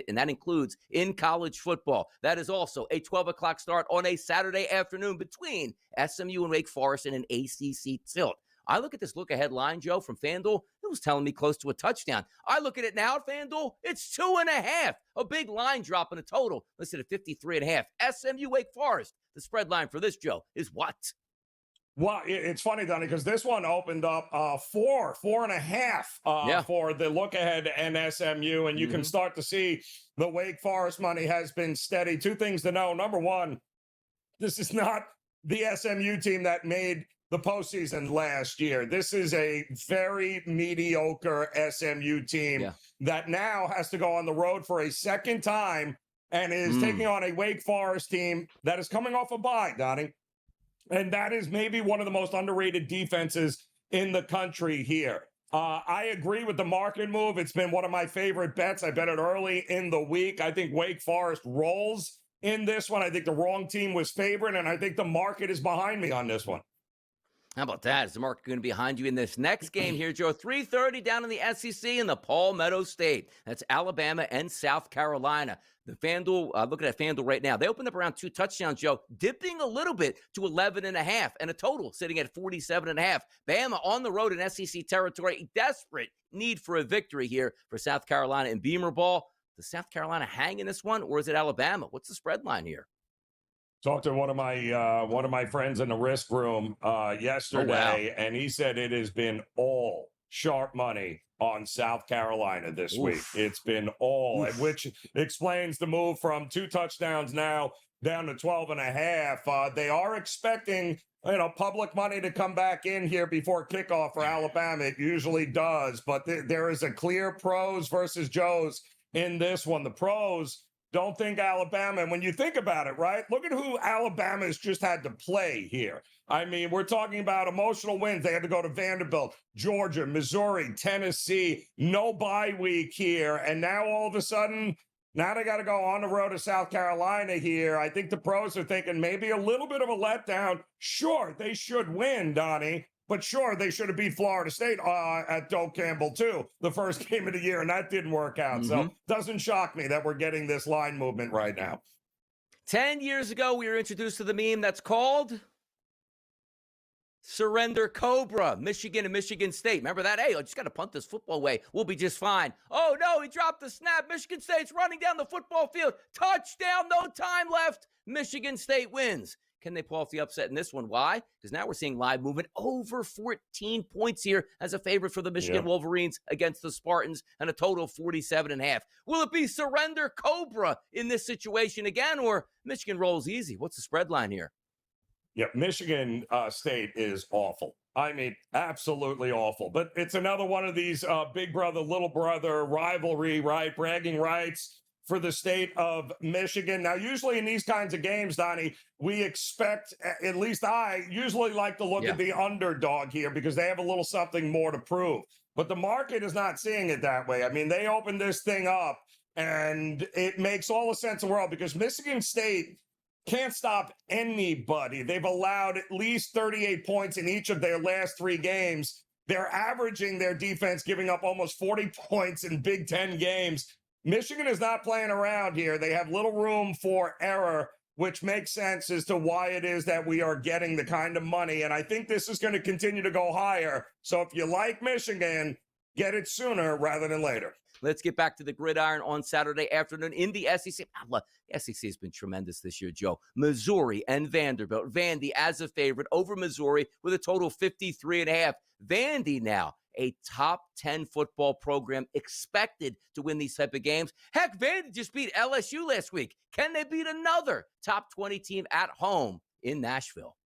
and that includes in college football. That is also a 12 o'clock start on a Saturday afternoon between SMU and Wake Forest in an ACC tilt. I look at this look-ahead line, Joe, from FanDuel. It was telling me close to a touchdown. I look at it now at FanDuel. It's 2.5. A big line drop in a total. Listed at 53.5. SMU Wake Forest. The spread line for this, Joe, is what? Well, it's funny, Donnie, because this one opened up 4.5 for the look-ahead and SMU, and you can start to see the Wake Forest money has been steady. Two things to know. Number one, this is not the SMU team that made the postseason last year. This is a very mediocre SMU team that now has to go on the road for a second time and is taking on a Wake Forest team that is coming off a bye, Donnie. And that is maybe one of the most underrated defenses in the country here. I agree with the market move. It's been one of my favorite bets. I bet it early in the week. I think Wake Forest rolls in this one. I think the wrong team was favored, and I think the market is behind me on this one. How about that? Is the market going to be behind you in this next game here, Joe? 3:30 down in the SEC in the Palmetto State. That's Alabama and South Carolina. The FanDuel, looking at FanDuel right now, they opened up around 2 touchdowns, Joe, dipping a little bit to 11.5, and a total sitting at 47.5. Bama on the road in SEC territory, a desperate need for a victory here for South Carolina in Beamer Ball. Does South Carolina hang in this one, or is it Alabama? What's the spread line here? Talked to one of my friends in the risk room yesterday, and he said it has been all sharp money on South Carolina this week. It's been all, which explains the move from 2 touchdowns now down to 12.5. They are expecting public money to come back in here before kickoff for Alabama. It usually does, but there is a clear pros versus Joes in this one. The pros don't think Alabama. And when you think about it, right, look at who Alabama's just had to play here. I mean, we're talking about emotional wins. They had to go to Vanderbilt, Georgia, Missouri, Tennessee, no bye week here. And now all of a sudden, now they got to go on the road to South Carolina here. I think the pros are thinking maybe a little bit of a letdown. Sure, they should win, Donnie. But sure, they should have beat Florida State at Doak Campbell, too, the first game of the year, and that didn't work out. So doesn't shock me that we're getting this line movement right now. 10 years ago, we were introduced to the meme that's called Surrender Cobra, Michigan and Michigan State. Remember that? Hey, I just got to punt this football away. We'll be just fine. Oh, no, he dropped the snap. Michigan State's running down the football field. Touchdown, no time left. Michigan State wins. Can they pull off the upset in this one? Why? Because now we're seeing live movement over 14 points here as a favorite for the Michigan Wolverines against the Spartans, and a total of 47.5. Will it be Surrender Cobra in this situation again, or Michigan rolls easy? What's the spread line here? Yeah, Michigan State is awful. I mean, absolutely awful. But it's another one of these big brother, little brother rivalry, right? Bragging rights for the state of Michigan. Now, usually in these kinds of games, Donnie, we expect, at least I usually like to look at the underdog here because they have a little something more to prove. But the market is not seeing it that way. I mean, they opened this thing up, and it makes all the sense in the world because Michigan State can't stop anybody. They've allowed at least 38 points in each of their last 3 games. They're averaging their defense, giving up almost 40 points in Big Ten games. Michigan is not playing around here. They have little room for error, which makes sense as to why it is that we are getting the kind of money. And I think this is going to continue to go higher. So if you like Michigan, get it sooner rather than later. Let's get back to the gridiron on Saturday afternoon in the SEC. The SEC has been tremendous this year, Joe. Missouri and Vanderbilt. Vandy as a favorite over Missouri with a total of 53.5. Vandy now a top 10 football program expected to win these type of games. Heck, Vandy just beat LSU last week. Can they beat another top 20 team at home in Nashville?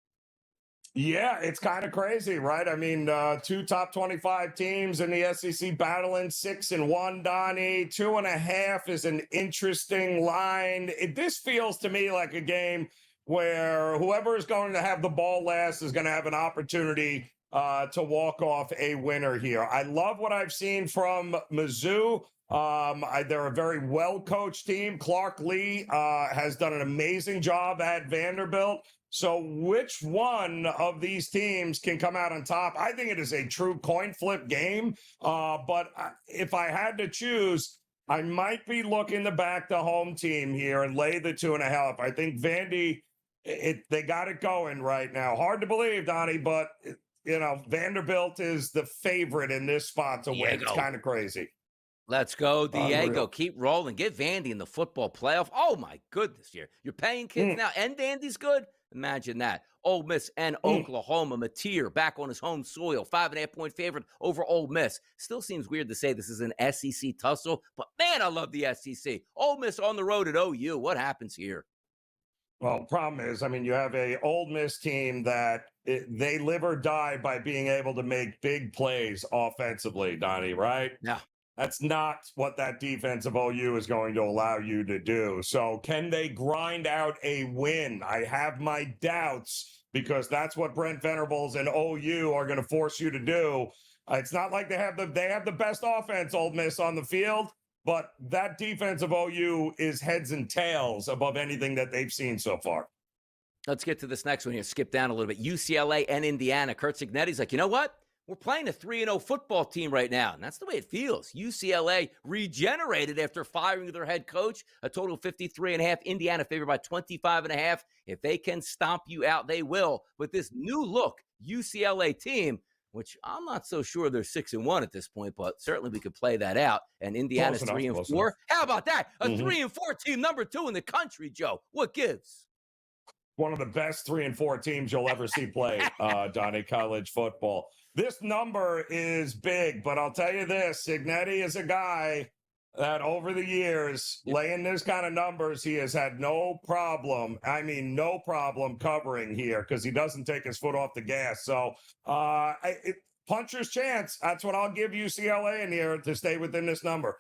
Yeah, it's kind of crazy, right? I mean, 2 top 25 teams in the SEC battling 6-1, Donnie. 2.5 is an interesting line. This feels to me like a game where whoever is going to have the ball last is going to have an opportunity to walk off a winner here. I love what I've seen from Mizzou. They're a very well-coached team. Clark Lee has done an amazing job at Vanderbilt. So which one of these teams can come out on top? I think it is a true coin flip game. But if I had to choose, I might be looking to back the home team here and lay the 2.5. I think Vandy, they got it going right now. Hard to believe, Donnie, but Vanderbilt is the favorite in this spot to win. It's kind of crazy. Let's go, Diego. Unreal. Keep rolling. Get Vandy in the football playoff. Oh, my goodness. You're paying kids now, and Vandy's good? Imagine that. Ole Miss and Oklahoma. Mateer back on his home soil. 5.5-point favorite over Ole Miss. Still seems weird to say this is an SEC tussle, but man, I love the SEC. Ole Miss on the road at OU. What happens here? Well, the problem is, you have a Ole Miss team that they live or die by being able to make big plays offensively, Donnie, right? Yeah. That's not what that defense of OU is going to allow you to do. So can they grind out a win? I have my doubts because that's what Brent Venables and OU are going to force you to do. It's not like they have the best offense, Ole Miss, on the field, but that defense of OU is heads and tails above anything that they've seen so far. Let's get to this next one here. Skip down a little bit. UCLA and Indiana. Curt Cignetti's like, you know what? We're playing a 3-0 football team right now, and that's the way it feels. UCLA regenerated after firing their head coach, a total of 53.5. Indiana favored by 25.5. If they can stomp you out, they will. With this new look UCLA team, which I'm not so sure they're 6-1 at this point, but certainly we could play that out. And Indiana's 3-4. How about that? A 3-4 team, number 2 in the country, Joe. What gives? One of the best 3-4 teams you'll ever see play, Donnie, college football. This number is big, but I'll tell you this, Cignetti is a guy that over the years, laying this kind of numbers, he has had no problem covering here because he doesn't take his foot off the gas. So puncher's chance. That's what I'll give UCLA in here to stay within this number.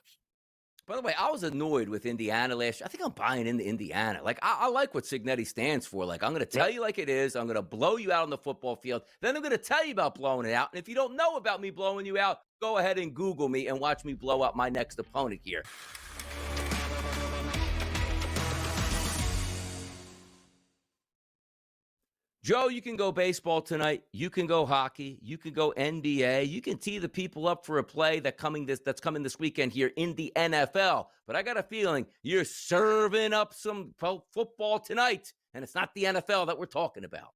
By the way, I was annoyed with Indiana last year. I think I'm buying into Indiana. Like, I like what Cignetti stands for. Like, I'm going to tell you like it is. I'm going to blow you out on the football field. Then I'm going to tell you about blowing it out. And if you don't know about me blowing you out, go ahead and Google me and watch me blow out my next opponent here. Joe, you can go baseball tonight. You can go hockey. You can go NBA. You can tee the people up for a play that's coming this weekend here in the NFL. But I got a feeling you're serving up some football tonight, and it's not the NFL that we're talking about.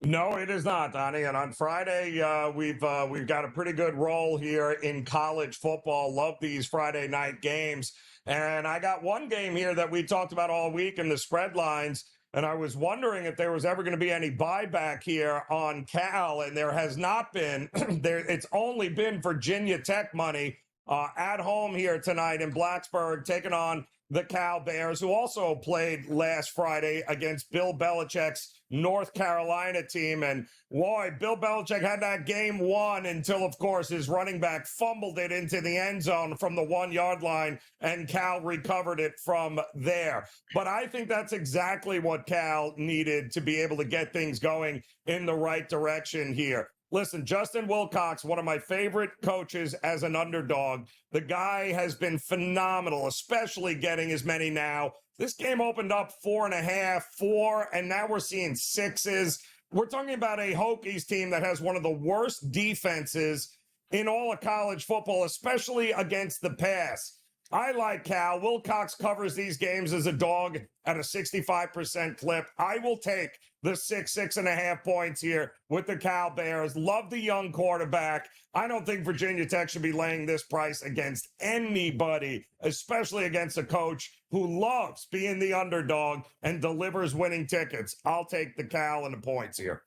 No, it is not, Donnie. And on Friday, we've got a pretty good roll here in college football. Love these Friday night games. And I got one game here that we talked about all week in the spread lines. And I was wondering if there was ever going to be any buyback here on Cal, and there has not been. It's only been Virginia Tech money at home here tonight in Blacksburg, taking on the Cal Bears, who also played last Friday against Bill Belichick's North Carolina team. And boy, Bill Belichick had that game won until, of course, his running back fumbled it into the end zone from the 1-yard line, and Cal recovered it from there. But I think that's exactly what Cal needed to be able to get things going in the right direction here. Listen, Justin Wilcox, one of my favorite coaches as an underdog. The guy has been phenomenal, especially getting as many now. This game opened up 4.5, 4, and now we're seeing 6s. We're talking about a Hokies team that has one of the worst defenses in all of college football, especially against the pass. I like Cal. Wilcox covers these games as a dog at a 65% clip. I will take the 6.5 points here with the Cal Bears. Love the young quarterback. I don't think Virginia Tech should be laying this price against anybody, especially against a coach who loves being the underdog and delivers winning tickets. I'll take the Cal and the points here.